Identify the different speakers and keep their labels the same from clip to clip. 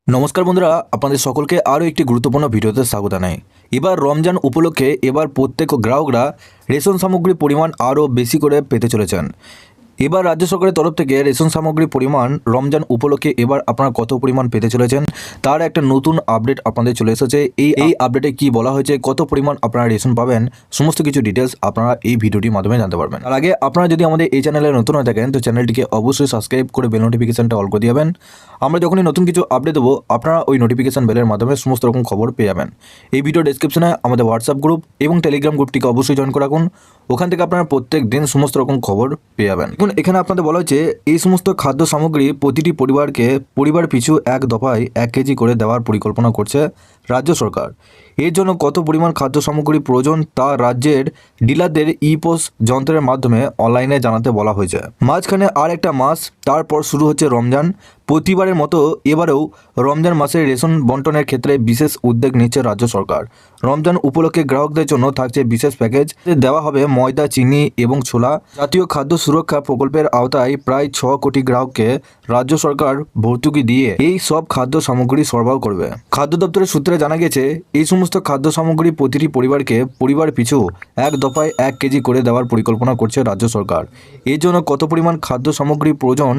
Speaker 1: নমস্কার বন্ধুরা, আপনাদের সকলকে আরও একটি গুরুত্বপূর্ণ ভিডিওতে স্বাগত জানাই। এবার রমজান উপলক্ষে এবার প্রত্যেক গ্রাহকরা রেশন সামগ্রীর পরিমাণ আরও বেশি করে পেতে চলেছেন। এবার রাজ্য সরকারের তরফ থেকে রেশন সামগ্রীর পরিমাণ রমজান উপলক্ষে এবার আপনারা কত পরিমাণ পেতে চলেছেন তার একটা নতুন আপডেট আপনাদের চলে এসেছে। এই আপডেটে কি বলা হয়েছে, কত পরিমাণ আপনারা রেশন পাবেন, সমস্ত কিছু ডিটেলস আপনারা এই ভিডিওটির মাধ্যমে জানতে পারবেন। তার আগে আপনারা যদি আমাদের এই চ্যানেলে নতুন হয়ে থাকেন তো চ্যানেলটিকে অবশ্যই সাবস্ক্রাইব করে বেল নোটিফিকেশনটা অল করে দিবেন। আমরা যখনই নতুন কিছু আপডেট দেবো আপনারা ওই নোটিফিকেশন বেলের মাধ্যমে সমস্ত রকম খবর পেয়ে যাবেন। এই ভিডিও ডেসক্রিপশনে আমাদের হোয়াটসঅ্যাপ গ্রুপ এবং টেলিগ্রাম গ্রুপটিকে অবশ্যই জয়েন করে রাখুন। ওখান থেকে আপনারা প্রত্যেক দিন সমস্ত রকম খবর পেয়ে যাবেন। এখন এখানে আপনাদের বলা হচ্ছে এই সমস্ত খাদ্য সামগ্রী প্রতিটি পরিবারকে পরিবার পিছু এক দফায় 1 কেজি করে দেওয়ার পরিকল্পনা করছে রাজ্য সরকার। এর জন্য কত পরিমাণ খাদ্য সামগ্রী প্রয়োজন তা রাজ্যের ডিলারদের ইপোস যন্ত্রের মাধ্যমে অনলাইনে জানাতে বলা হয়েছে। মাঝখানে আর একটা মাস, তারপর শুরু হচ্ছে রমজান। প্রতিবারের মতো এবারেও রমজান মাসের রেশন বন্টনের ক্ষেত্রে বিশেষ উদ্যোগ নিচ্ছে রাজ্য সরকার। রমজান উপলক্ষে গ্রাহকদের জন্য থাকছে বিশেষ প্যাকেজ। দেওয়া হবে ময়দা, চিনি এবং ছোলা। জাতীয় খাদ্য সুরক্ষা প্রকল্পের আওতায় প্রায় 6 কোটি গ্রাহককে রাজ্য সরকার ভর্তুকি দিয়ে এই সব খাদ্য সামগ্রী সরবরাহ করবে। খাদ্য দপ্তরের সূত্রে জানা গেছে এই সমস্ত খাদ্য সামগ্রী প্রতিটি পরিবারকে পরিবার পিছু এক দফায় 1 কেজি করে দেওয়ার পরিকল্পনা করছে রাজ্য সরকার। এর জন্য কত পরিমাণ খাদ্য সামগ্রী প্রয়োজন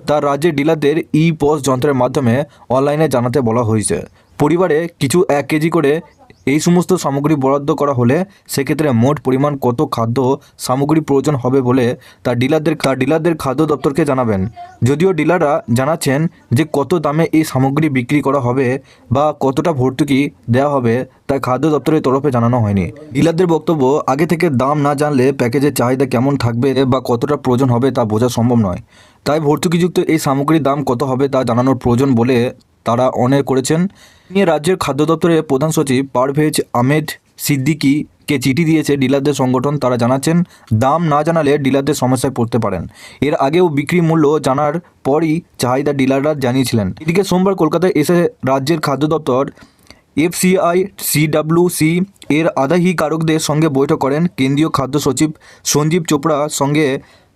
Speaker 1: তা রাজ্যের ডিলারদের ইপোস যন্ত্রের মাধ্যমে অনলাইনে জানাতে বলা হয়েছে। পরিবারে কিছু 1 কেজি করে এই সমস্ত সামগ্রী বরাদ্দ করা হলে সেক্ষেত্রে মোট পরিমাণ কত খাদ্য সামগ্রী প্রয়োজন হবে বলে তা ডিলারদের খাদ্য দপ্তরকে জানাবেন। যদিও ডিলাররা জানাচ্ছেন যে কত দামে এই সামগ্রী বিক্রি করা হবে বা কতটা ভর্তুকি দেওয়া হবে তা খাদ্য দপ্তরের তরফে জানানো হয়নি। ডিলারদের বক্তব্য, আগে থেকে দাম না জানলে প্যাকেজের চাহিদা কেমন থাকবে বা কতটা প্রয়োজন হবে তা বোঝা সম্ভব নয়। তাই ভর্তুকিযুক্ত এই সামগ্রীর দাম কত হবে তা জানানোর প্রয়োজন বলে তারা অনেক করেছেন। নিয়ে রাজ্যের খাদ্য দপ্তরের প্রধান সচিব পারভেজ আহমেদ সিদ্দিকীকে চিঠি দিয়েছে ডিলারদের সংগঠন। তারা জানাচ্ছেন দাম না জানালে ডিলারদের সমস্যায় পড়তে পারেন। এর আগেও বিক্রি মূল্য জানার পরই চাহিদা ডিলাররা জানিয়েছিলেন। এদিকে সোমবার কলকাতায় এসে রাজ্যের খাদ্য দপ্তর এফসিআই সিডব্লিউসি এর আধিকারিকদের সঙ্গে বৈঠক করেন কেন্দ্রীয় খাদ্য সচিব সঞ্জীব চোপড়ার সঙ্গে।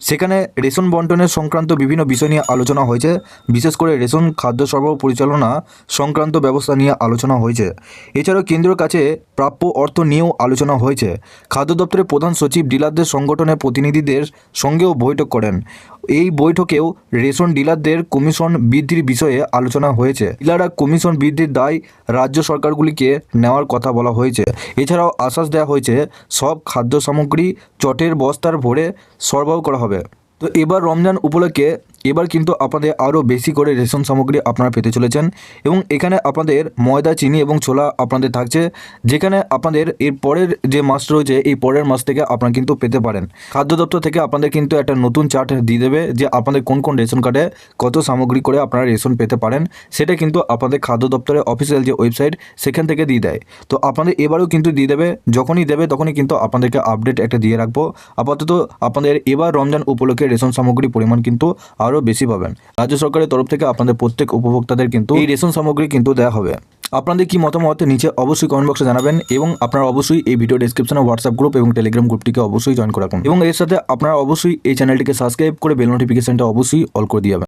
Speaker 1: সেখানে রেশন বন্টনের সংক্রান্ত বিভিন্ন বিষয় নিয়ে আলোচনা হয়েছে। বিশেষ করে রেশন খাদ্য সরবরাহ পরিচালনা সংক্রান্ত ব্যবস্থা নিয়ে আলোচনা হয়েছে। এছাড়াও কেন্দ্রের কাছে প্রাপ্য অর্থ নিয়েও আলোচনা হয়েছে। খাদ্য দপ্তরের প্রধান সচিব ডিলারদের সংগঠনের প্রতিনিধিদের সঙ্গেও বৈঠক করেন। এই বৈঠকেও রেশন ডিলারদের কমিশন বৃদ্ধির বিষয়ে আলোচনা হয়েছে। ডিলাররা কমিশন বৃদ্ধির দায় রাজ্য সরকারগুলিকে নেওয়ার কথা বলা হয়েছে। এছাড়াও আশ্বাস দেওয়া হয়েছে সব খাদ্য সামগ্রী চটের বস্তার ভরে সরবরাহ করা হবে। তো এবার রমজান উপলক্ষে এবার কিন্তু আপনাদের আরও বেশি করে রেশন সামগ্রী আপনারা পেতে চলেছেন এবং এখানে আপনাদের ময়দা, চিনি এবং ছোলা আপনাদের থাকছে, যেখানে আপনাদের এর পরের যে মাস রয়েছে এই পরের মাস থেকে আপনারা কিন্তু পেতে পারেন। খাদ্য দপ্তর থেকে আপনাদের কিন্তু একটা নতুন চার্ট দিয়ে দেবে যে আপনাদের কোন কোন রেশন কার্ডে কত সামগ্রী করে আপনারা রেশন পেতে পারেন। সেটা কিন্তু আপনাদের খাদ্য দপ্তরের অফিসিয়াল যে ওয়েবসাইট সেখান থেকে দিয়ে দেয়। তো আপনাদের এবারেও কিন্তু দিয়ে দেবে, যখনই দেবে তখনই কিন্তু আপনাদেরকে আপডেট একটা দিয়ে রাখবো। আপাতত আপনাদের এবার রমজান উপলক্ষে রেশন সামগ্রীর পরিমাণ কিন্তু আরও বেশি পাবেন। রাজ্য সরকারের তরফ থেকে আপনাদের প্রত্যেক উপভোক্তাদের কিন্তু এই রেশন সামগ্রী কিন্তু দেওয়া হবে। আপনাদের কি মতামত নিচে অবশ্যই কমেন্ট বক্সে জানাবেন এবং আপনারা অবশ্যই এই ভিডিও ডেসক্রিপশনে হোয়াটসঅ্যাপ গ্রুপ এবং টেলিগ্রাম গ্রুপটিকে অবশ্যই জয়েন করে রাখুন এবং এর সাথে আপনারা অবশ্যই এই চ্যানেলটিকে সাবস্ক্রাইব করে বেল নোটিফিকেশনটা অবশ্যই অল করে দিয়ে যাবেন।